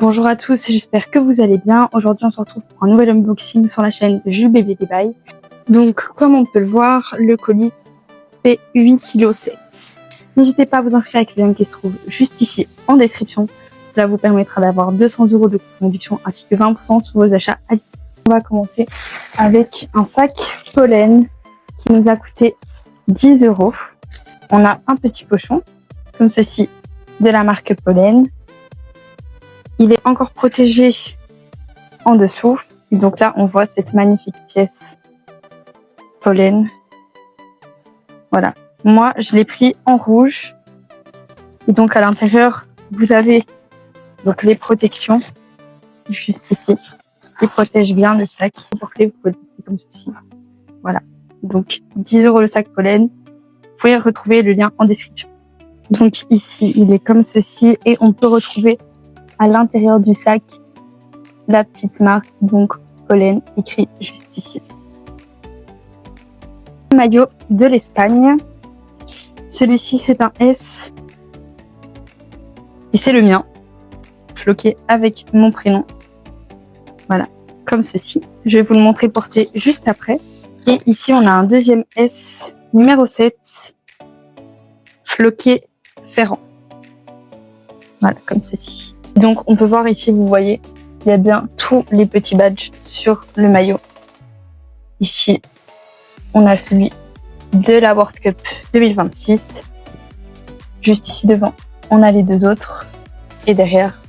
Bonjour à tous, j'espère que vous allez bien. Aujourd'hui, on se retrouve pour un nouvel unboxing sur la chaîne de Jules Bébé Débail. Donc, comme on peut le voir, le colis fait 8,7 kg. N'hésitez pas à vous inscrire avec le lien qui se trouve juste ici en description. Cela vous permettra d'avoir 200 € de réduction ainsi que 20% sur vos achats Adidas. On va commencer avec un sac pollen qui nous a coûté 10 €. On a un petit pochon, comme ceci, de la marque Pollen. Il est encore protégé en dessous. Et donc là, on voit cette magnifique pièce Pollen. Voilà. Moi, je l'ai pris en rouge. Et donc, à l'intérieur, vous avez donc les protections juste ici qui protègent bien le sac. Vous portez, vous pouvez le porter comme ceci. Voilà. Donc, 10 € le sac Pollen. Vous pouvez retrouver le lien en description. Donc ici, il est comme ceci et on peut retrouver à l'intérieur du sac la petite marque, donc Pollen, écrit juste ici. Maillot de l'Espagne. Celui-ci, c'est un S et c'est le mien, floqué avec mon prénom. Voilà, comme ceci. Je vais vous le montrer porté juste après. Et ici, on a un deuxième S, numéro 7, floqué Ferrand. Voilà, comme ceci. Donc, on peut voir ici, vous voyez, il y a bien tous les petits badges sur le maillot. Ici, on a celui de la World Cup 2026. Juste ici devant, on a les deux autres. Et derrière,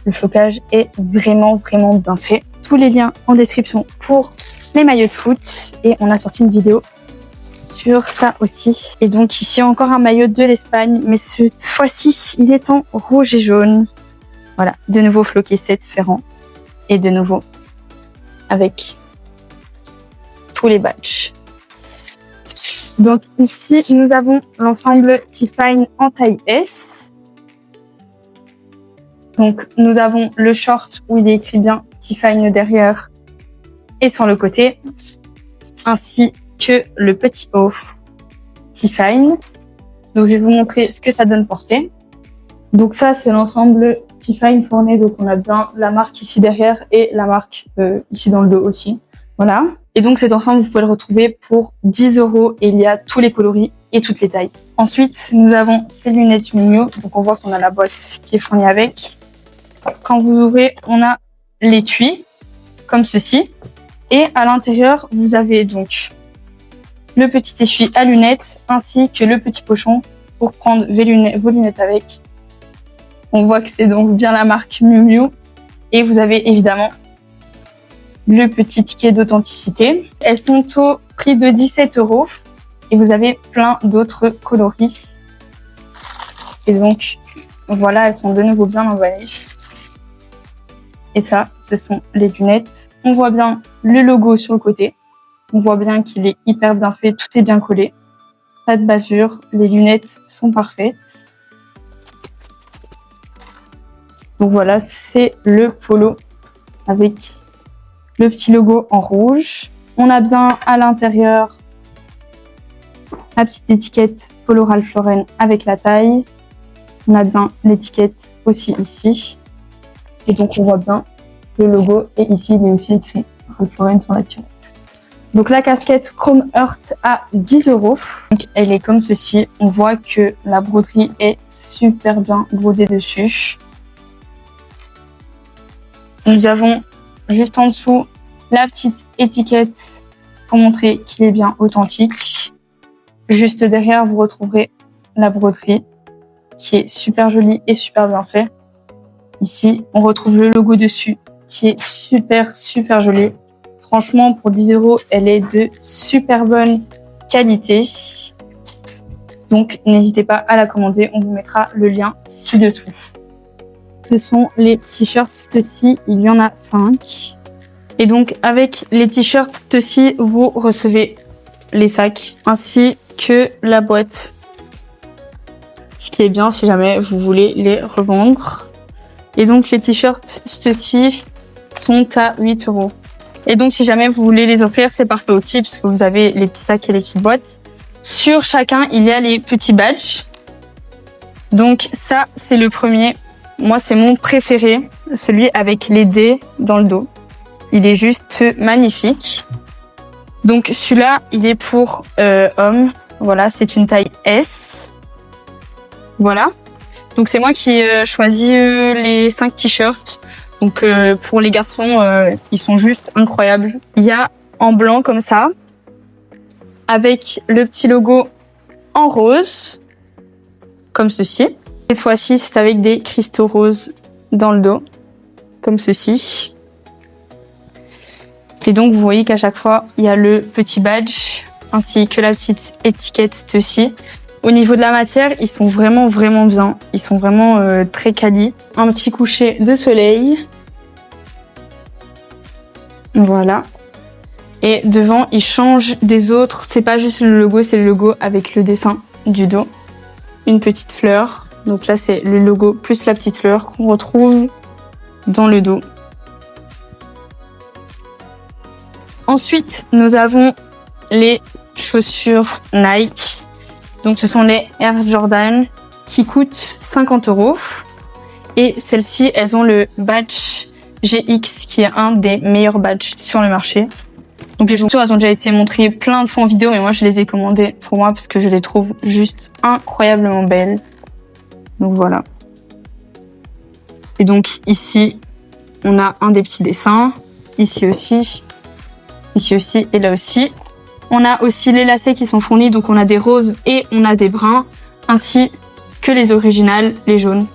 le flocage est vraiment bien fait. Tous les liens en description pour les maillots de foot. Et on a sorti une vidéo sur ça aussi. Et donc ici, encore un maillot de l'Espagne. Mais cette fois-ci, il est en rouge et jaune. Voilà, de nouveau floqué 7 Ferrand. Et de nouveau avec tous les badges. Donc ici, nous avons l'ensemble T-Fine en taille S. Donc nous avons le short où il est écrit bien T-Fine derrière et sur le côté. Ainsi que le petit haut T-Fine. Donc je vais vous montrer ce que ça donne porté. Donc ça, c'est l'ensemble T-Fine fourni. Donc on a bien la marque ici derrière et la marque ici dans le dos aussi. Voilà. Et donc cet ensemble, vous pouvez le retrouver pour 10 € et il y a tous les coloris et toutes les tailles. Ensuite, nous avons ces lunettes Miu Miu. Donc on voit qu'on a la boîte qui est fournie avec. Quand vous ouvrez, on a l'étui comme ceci. Et à l'intérieur, vous avez donc le petit essuie à lunettes ainsi que le petit pochon pour prendre vos lunettes avec. On voit que c'est donc bien la marque Miu Miu. Et vous avez évidemment le petit ticket d'authenticité. Elles sont au prix de 17 € et vous avez plein d'autres coloris. Et donc, voilà, elles sont de nouveau bien emballées. Et ça, ce sont les lunettes. On voit bien le logo sur le côté. On voit bien qu'il est hyper bien fait, tout est bien collé. Pas de bavure, les lunettes sont parfaites. Donc voilà, c'est le polo avec le petit logo en rouge. On a bien à l'intérieur la petite étiquette Polo Ralph Lauren avec la taille. On a bien l'étiquette aussi ici. Et donc on voit bien le logo. Et ici, il est aussi écrit Ralph Lauren sur la tirette. Donc la casquette Chrome Heart à 10 €. Donc, elle est comme ceci. On voit que la broderie est super bien brodée dessus. Nous avons juste en dessous la petite étiquette pour montrer qu'il est bien authentique. Juste derrière, vous retrouverez la broderie qui est super jolie et super bien faite. Ici, on retrouve le logo dessus qui est super joli. Franchement, pour 10 €, elle est de super bonne qualité. Donc, n'hésitez pas à la commander. On vous mettra le lien ci-dessous. Ce sont les t-shirts Stussy. Il y en a 5. Et donc, avec les t-shirts Stussy, vous recevez les sacs ainsi que la boîte. Ce qui est bien si jamais vous voulez les revendre. Et donc, les t-shirts Stussy sont à 8 €. Et donc, si jamais vous voulez les offrir, c'est parfait aussi puisque vous avez les petits sacs et les petites boîtes. Sur chacun, il y a les petits badges. Donc ça, c'est le premier. moi c'est mon préféré, celui avec les dés dans le dos. Il est juste magnifique. Donc celui-là, il est pour homme. Voilà, c'est une taille S. Voilà. Donc c'est moi qui choisis les 5 t-shirts. Donc pour les garçons, ils sont juste incroyables. Il y a en blanc comme ça, avec le petit logo en rose, comme ceci. Cette fois-ci, c'est avec des cristaux roses dans le dos, comme ceci. Et donc vous voyez qu'à chaque fois, il y a le petit badge, ainsi que la petite étiquette dessus. Au niveau de la matière, ils sont vraiment bien. Ils sont vraiment très quali. Un petit coucher de soleil. Voilà. Et devant, ils changent des autres. C'est pas juste le logo, c'est le logo avec le dessin du dos. Une petite fleur. Donc là, c'est le logo plus la petite fleur qu'on retrouve dans le dos. Ensuite, nous avons les chaussures Nike. Donc ce sont les Air Jordan qui coûtent 50 €. Et celles-ci, elles ont le badge GX qui est un des meilleurs badges sur le marché. Donc les chaussures, elles ont déjà été montrées plein de fois en vidéo, mais moi je les ai commandées pour moi parce que je les trouve juste incroyablement belles. Donc voilà. Et donc ici, on a un des petits dessins. Ici aussi et là aussi. On a aussi les lacets qui sont fournis, donc on a des roses et on a des bruns, ainsi que les originales, les jaunes.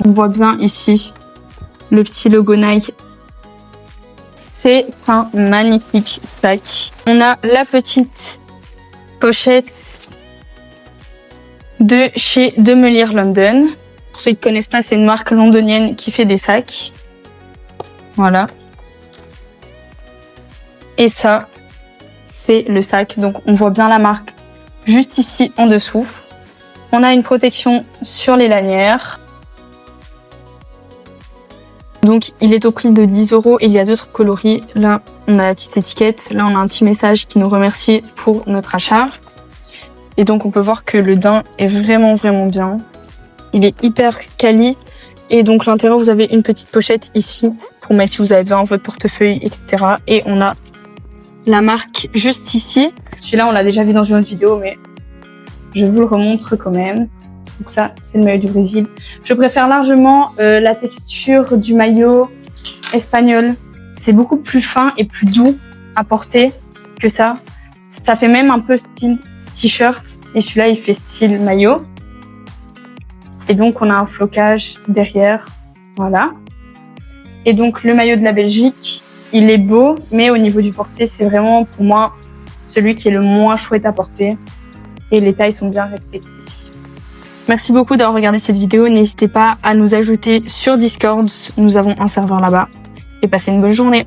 On voit bien ici le petit logo Nike. C'est un magnifique sac. On a la petite pochette de chez Demelier London. Pour ceux qui ne connaissent pas, c'est une marque londonienne qui fait des sacs. Voilà. Et ça, c'est le sac. Donc on voit bien la marque juste ici en dessous. On a une protection sur les lanières. Donc il est au prix de 10 € et il y a d'autres coloris. Là, on a la petite étiquette. Là, on a un petit message qui nous remercie pour notre achat. Et donc on peut voir que le daim est vraiment bien. Il est hyper quali. Et donc l'intérieur, vous avez une petite pochette ici pour mettre si vous avez besoin votre portefeuille, etc. Et on a la marque juste ici. Celui-là, on l'a déjà vu dans une autre vidéo, mais je vous le remontre quand même. Donc ça, c'est le maillot du Brésil. Je préfère largement la texture du maillot espagnol. C'est beaucoup plus fin et plus doux à porter que ça. Ça fait même un peu style t-shirt. Et celui-là, il fait style maillot. Et donc, on a un flocage derrière. Voilà. Et donc, le maillot de la Belgique, il est beau, mais au niveau du porté, c'est vraiment, pour moi, celui qui est le moins chouette à porter. Et les tailles sont bien respectées. Merci beaucoup d'avoir regardé cette vidéo. N'hésitez pas à nous ajouter sur Discord. Nous avons un serveur là-bas. Et passez une bonne journée.